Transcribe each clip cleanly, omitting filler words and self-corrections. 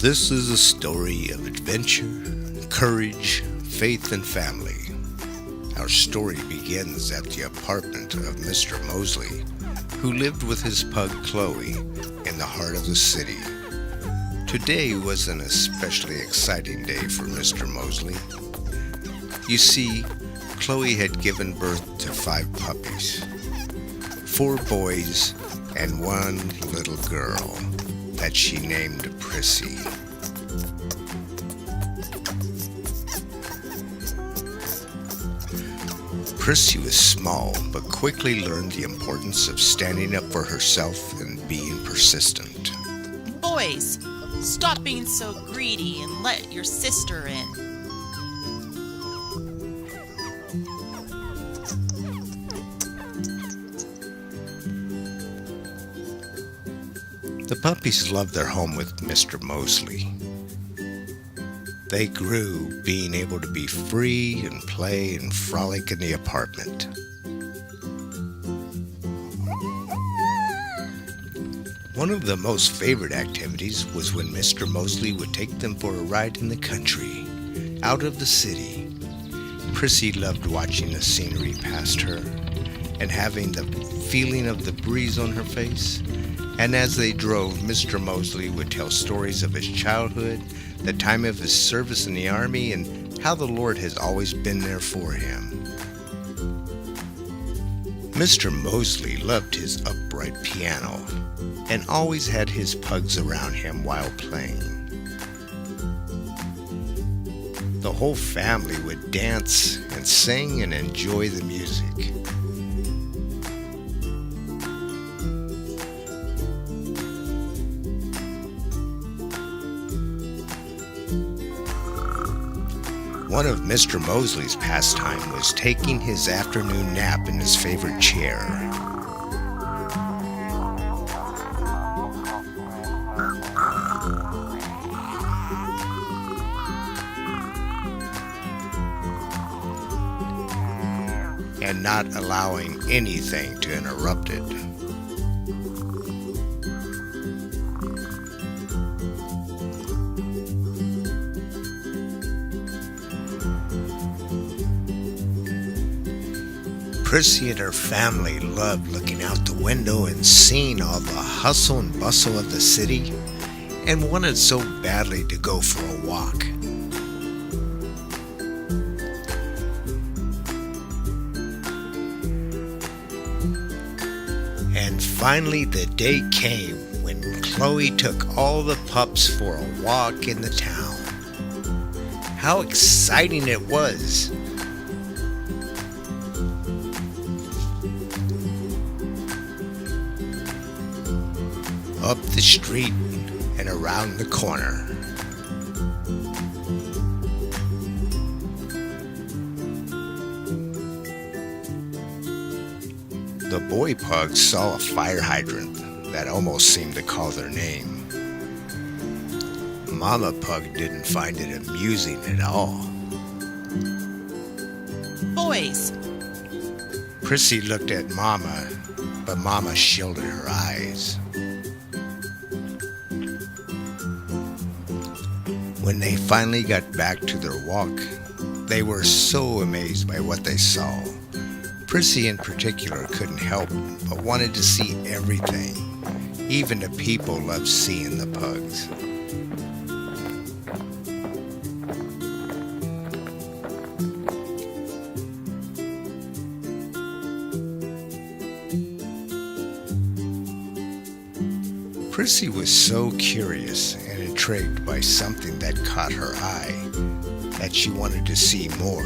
This is a story of adventure, courage, faith, and family. Our story begins at the apartment of Mr. Mosley, who lived with his pug Chloe in the heart of the city. Today was an especially exciting day for Mr. Mosley. You see, Chloe had given birth to 5 puppies, 4 boys and 1 little girl that she named Prissy. Prissy was small, but quickly learned the importance of standing up for herself and being persistent. Boys, stop being so greedy and let your sister in. The puppies loved their home with Mr. Mosley. They grew, being able to be free and play and frolic in the apartment. One of the most favorite activities was when Mr. Mosley would take them for a ride in the country, out of the city. Prissy loved watching the scenery past her and having the feeling of the breeze on her face. And as they drove, Mr. Mosley would tell stories of his childhood, the time of his service in the army, and how the Lord has always been there for him. Mr. Mosley loved his upright piano and always had his pugs around him while playing. The whole family would dance and sing and enjoy the music. One of Mr. Mosley's pastime was taking his afternoon nap in his favorite chair. And not allowing anything to interrupt it. Prissy and her family loved looking out the window and seeing all the hustle and bustle of the city, and wanted so badly to go for a walk. And finally the day came when Chloe took all the pups for a walk in the town. How exciting it was! Up the street and around the corner. The boy pugs saw a fire hydrant that almost seemed to call their name. Mama pug didn't find it amusing at all. Boys, Prissy looked at Mama, but Mama shielded her eyes. When they finally got back to their walk, they were so amazed by what they saw. Prissy in particular couldn't help but wanted to see everything. Even the people loved seeing the pugs. Prissy was so curious and intrigued by something that caught her eye that she wanted to see more.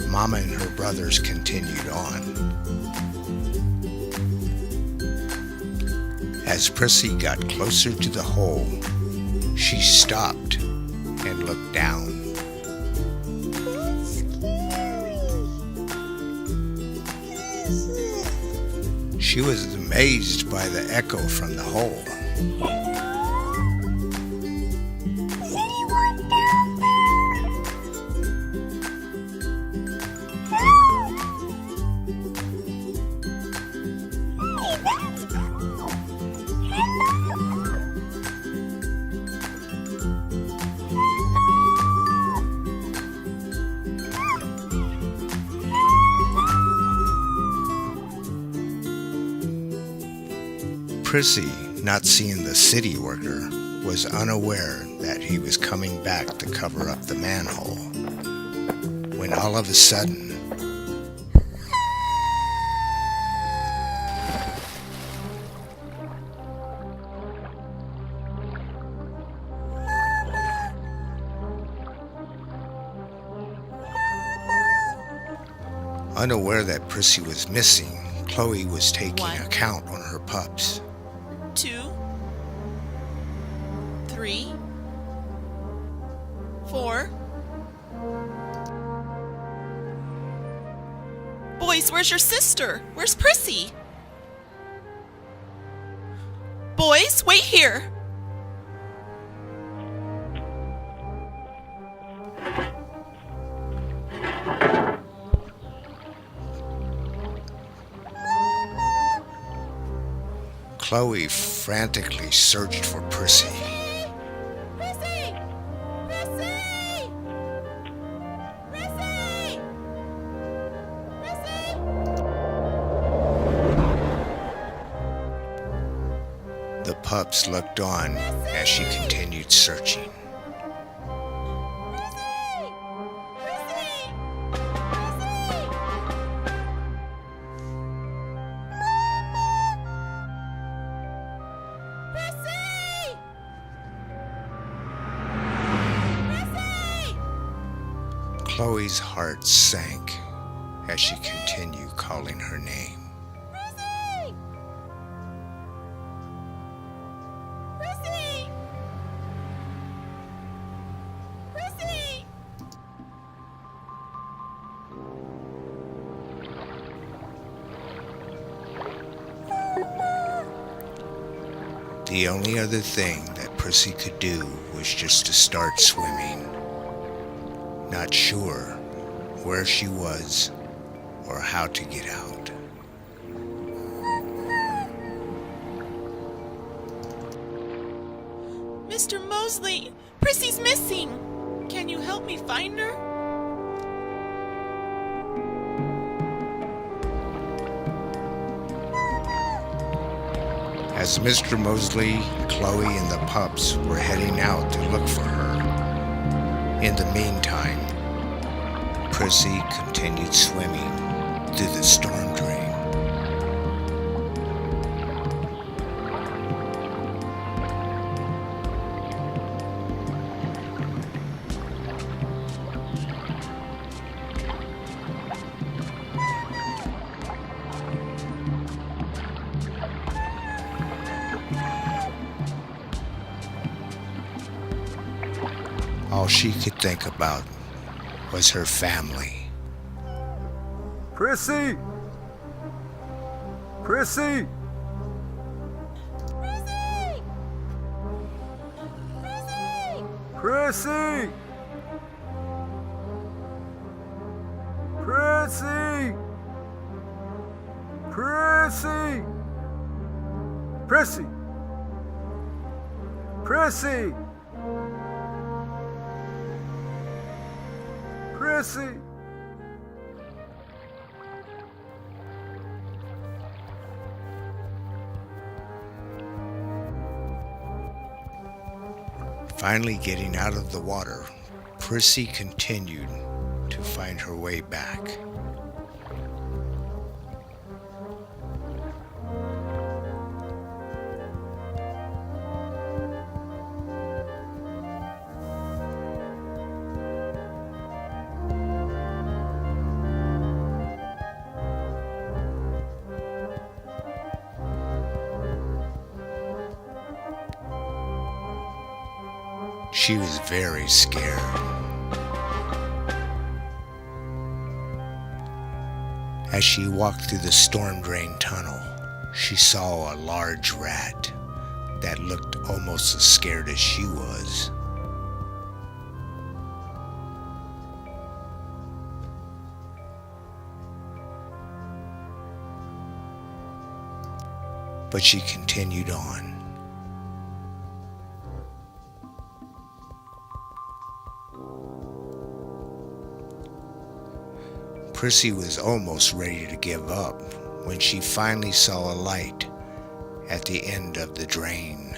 Mama and her brothers continued on. As Prissy got closer to the hole, she stopped and looked down. She was amazed by the echo from the hole. Prissy, not seeing the city worker, was unaware that he was coming back to cover up the manhole, when all of a sudden, unaware that Prissy was missing, Chloe was taking One. a count on her pups. 2, 3, 4. Boys, where's your sister? Where's Prissy? Boys, wait here. Chloe frantically searched for Prissy. Prissy! Prissy! Prissy! Prissy! The pups looked on as she continued searching. Chloe's heart sank as she continued calling her name. Prissy! Prissy! Prissy! The only other thing that Prissy could do was just to start swimming, not sure where she was or how to get out. Mr. Mosley, Prissy's missing. Can you help me find her? As Mr. Mosley, Chloe, and the pups were heading out to look for her, in the meantime, Prissy continued swimming through the storm drain. All she could think about was her family. Prissy! Prissy! Prissy! Prissy! Prissy! Prissy! Prissy! Prissy! Prissy! Finally getting out of the water, Prissy continued to find her way back. She was very scared. As she walked through the storm drain tunnel, she saw a large rat that looked almost as scared as she was. But she continued on. Prissy was almost ready to give up when she finally saw a light at the end of the drain.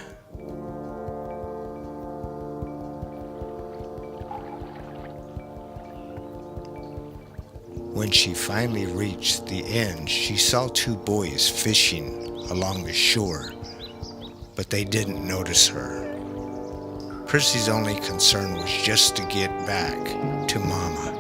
When she finally reached the end, she saw two boys fishing along the shore, but they didn't notice her. Prissy's only concern was just to get back to Mama.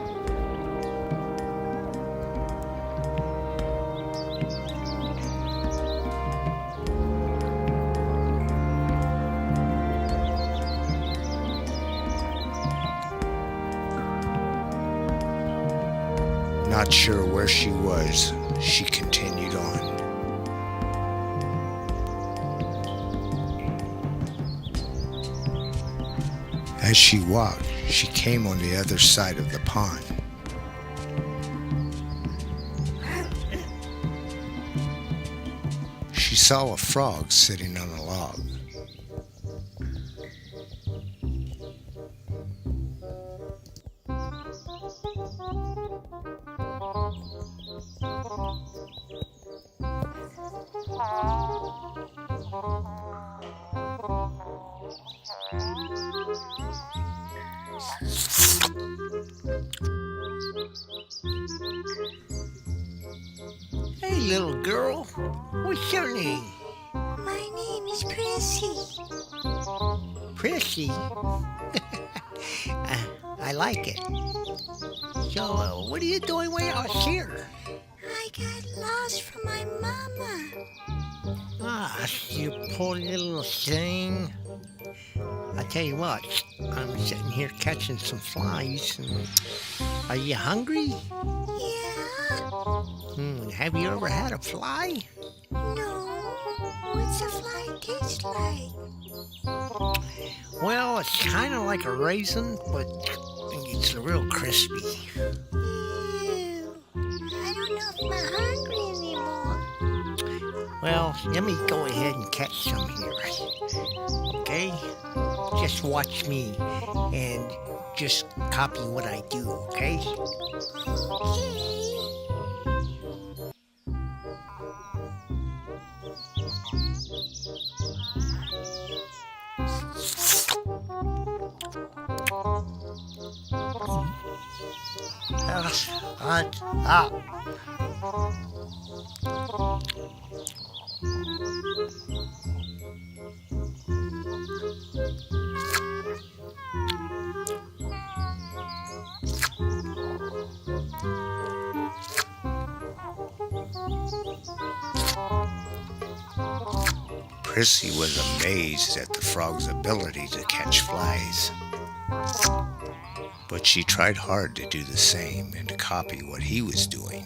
Not sure where she was, she continued on. As she walked, she came on the other side of the pond. She saw a frog sitting on a log. Hey, little girl, what's your name? My name is Prissy. Prissy? I like it. So, what are you doing way out here? I got lost from my mama. Ah, you poor little thing. I tell you what, I'm sitting here catching some flies. Are you hungry? Yeah? Have you ever had a fly? No. What's a fly taste like? Well, it's kind of like a raisin, but it's real crispy. Ew. I don't know if I'm hungry anymore. Well, let me go ahead and catch some here. Okay? Just watch me and just copy what I do, okay? Okay. Prissy was amazed at the frog's ability to catch flies. But she tried hard to do the same and to copy what he was doing.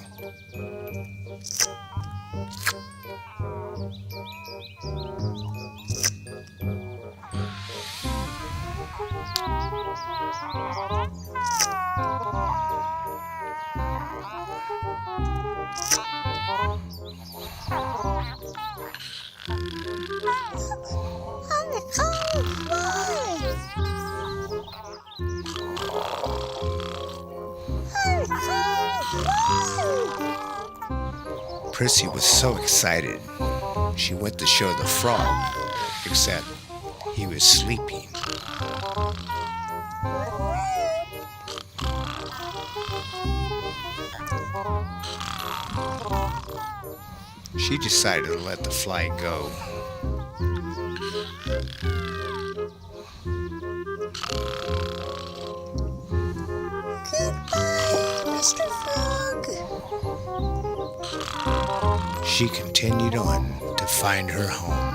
Prissy was so excited, she went to show the frog, except he was sleeping. She decided to let the fly go. Goodbye, Mr. Frog. She continued on to find her home.